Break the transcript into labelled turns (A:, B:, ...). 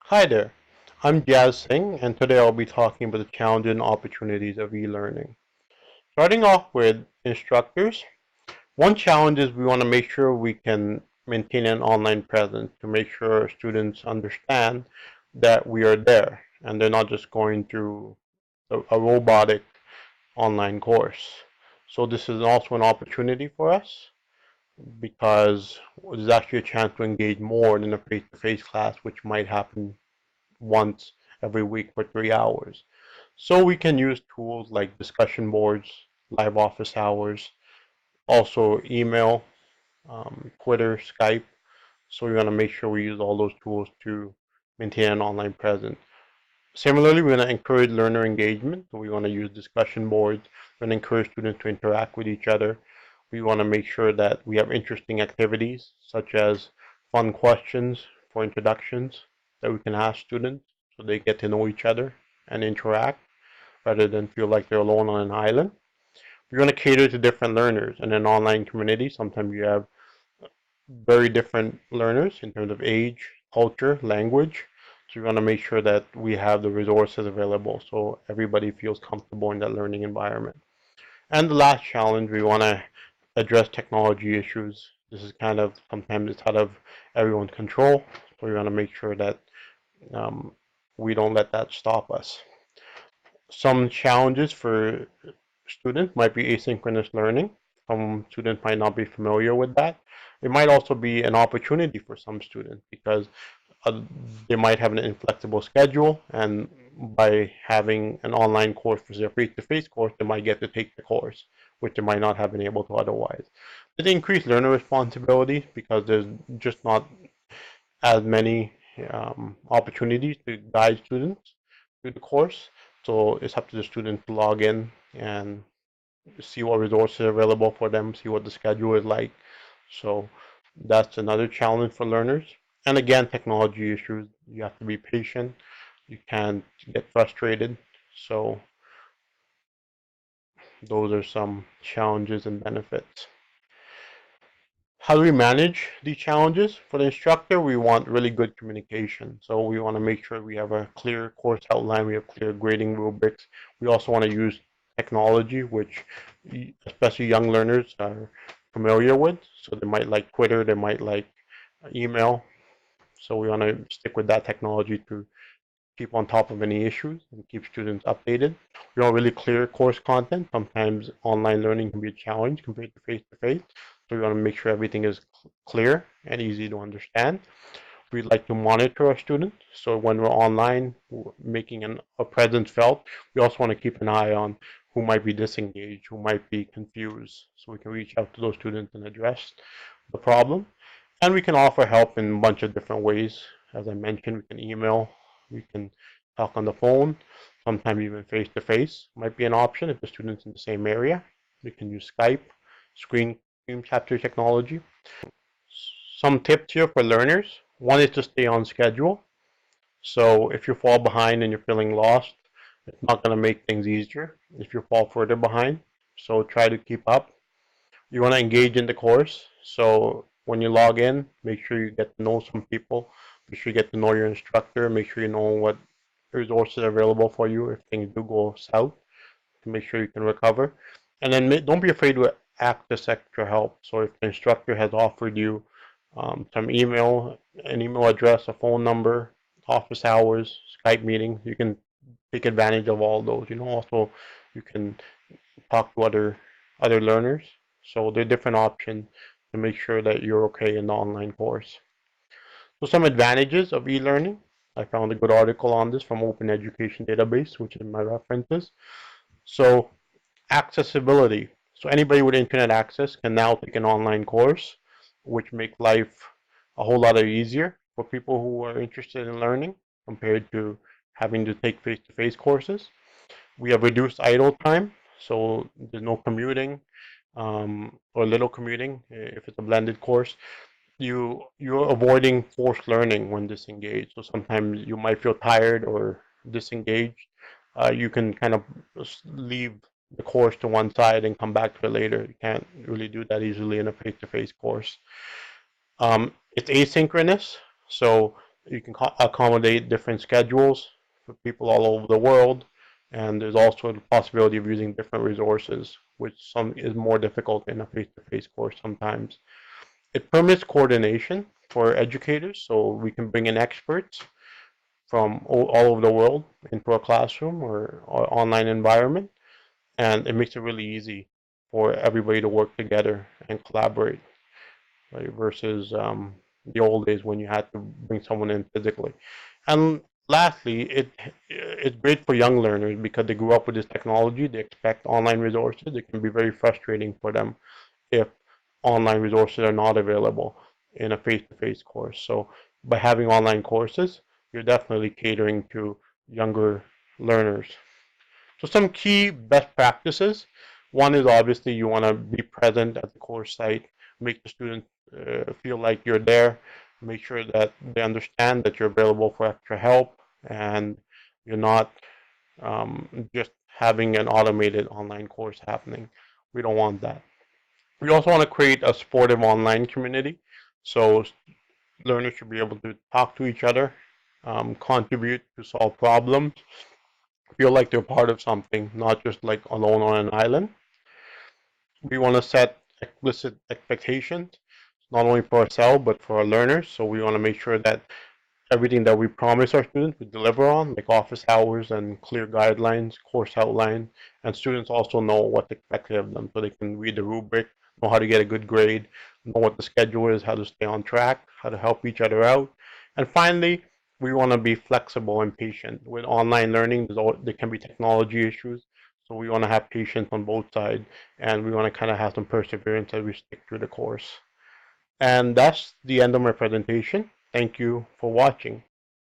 A: Hi there, I'm Jazz Singh, and today I'll be talking about the challenges and opportunities of e-learning. Starting off with instructors, one challenge is we want to make sure we can maintain an online presence to make sure students understand that we are there and they're not just going through a robotic online course. So this is also an opportunity for us because there's actually a chance to engage more than a face-to-face class, which might happen once every week for 3 hours. So we can use tools like discussion boards, live office hours, also email, Twitter, Skype. So we want to make sure we use all those tools to maintain an online presence. Similarly, we want to encourage learner engagement. We want to use discussion boards and encourage students to interact with each other. We want to make sure that we have interesting activities such as fun questions for introductions that we can ask students so they get to know each other and interact rather than feel like they're alone on an island. We're going to cater to different learners in an online community. Sometimes you have very different learners in terms of age, culture, language. So we want to make sure that we have the resources available so everybody feels comfortable in that learning environment. And the last challenge, we want to address technology issues. This is kind of sometimes it's out of everyone's control, so we want to make sure that um, we don't let that stop us. Some challenges for students might be asynchronous learning. Some students might not be familiar with that. It might also be an opportunity for some students because uh, they might have an inflexible schedule, and by having an online course versus a face-to-face course, they might get to take the course, which they might not have been able to otherwise. It increased learner responsibility because there's just not as many opportunities to guide students through the course. So it's up to the student to log in and see what resources are available for them, see what the schedule is like. So that's another challenge for learners. And again, technology issues. You have to be patient. You can't get frustrated. So those are some challenges and benefits. How do we manage these challenges? For the instructor, we want really good communication. So we want to make sure we have a clear course outline, we have clear grading rubrics. We also want to use technology, which especially young learners are familiar with. So they might like Twitter, they might like email. So we want to stick with that technology to keep on top of any issues and keep students updated. We want really clear course content. Sometimes online learning can be a challenge compared to face-to-face. So we want to make sure everything is clear and easy to understand. We like to monitor our students. So when we're online, making a presence felt, we also want to keep an eye on who might be disengaged, who might be confused, so we can reach out to those students and address the problem. And we can offer help in a bunch of different ways. As I mentioned, we can email, we can talk on the phone, sometimes even face to face might be an option if the student's in the same area. We can use Skype, screen capture technology. Some tips here for learners. One is to stay on schedule. So if you fall behind and you're feeling lost, it's not going to make things easier if you fall further behind. So try to keep up. You want to engage in the course. So when you log in, make sure you get to know some people. Make sure you get to know your instructor. Make sure you know what resources are available for you if things do go south to make sure you can recover. And then don't be afraid to access extra help. So if the instructor has offered you some email, an email address, a phone number, office hours, Skype meetings, you can take advantage of all those. Also you can talk to other learners. So there are different options to make sure that you're okay in the online course. So some advantages of e-learning. I found a good article on this from Open Education Database, which is my references. So accessibility. So anybody with internet access can now take an online course, which makes life a whole lot easier for people who are interested in learning compared to having to take face-to-face courses. We have reduced idle time, so there's no commuting or little commuting if it's a blended course. You're avoiding forced learning when disengaged. So sometimes you might feel tired or disengaged. You can kind of leave the course to one side and come back to it later. You can't really do that easily in a face-to-face course. It's asynchronous, so You can accommodate different schedules for people all over the world, and there's also the possibility of using different resources, which some is more difficult in a face-to-face course sometimes. It permits coordination for educators, so we can bring in experts from all over the world into a classroom or online environment, and it makes it really easy for everybody to work together and collaborate, right? Versus the old days when you had to bring someone in physically. And lastly, it's great for young learners because they grew up with this technology. They expect online resources. It can be very frustrating for them if online resources are not available in a face-to-face course. So by having online courses, you're definitely catering to younger learners. So some key best practices. One is obviously you want to be present at the course site, make the student feel like you're there, make sure that they understand that you're available for extra help, and you're not just having an automated online course happening. We don't want that. We also want to create a supportive online community. So learners should be able to talk to each other, contribute to solve problems, feel like they're part of something, not just like alone on an island. We want to set explicit expectations, not only for ourselves, but for our learners. So we want to make sure that everything that we promise our students we deliver on, like office hours and clear guidelines, course outline, and students also know what's expected of them so they can read the rubric, know how to get a good grade, know what the schedule is, how to stay on track, how to help each other out. And finally, we want to be flexible and patient. With online learning, there can be technology issues, so we want to have patience on both sides, and we want to kind of have some perseverance as we stick through the course. And that's the end of my presentation. Thank you for watching.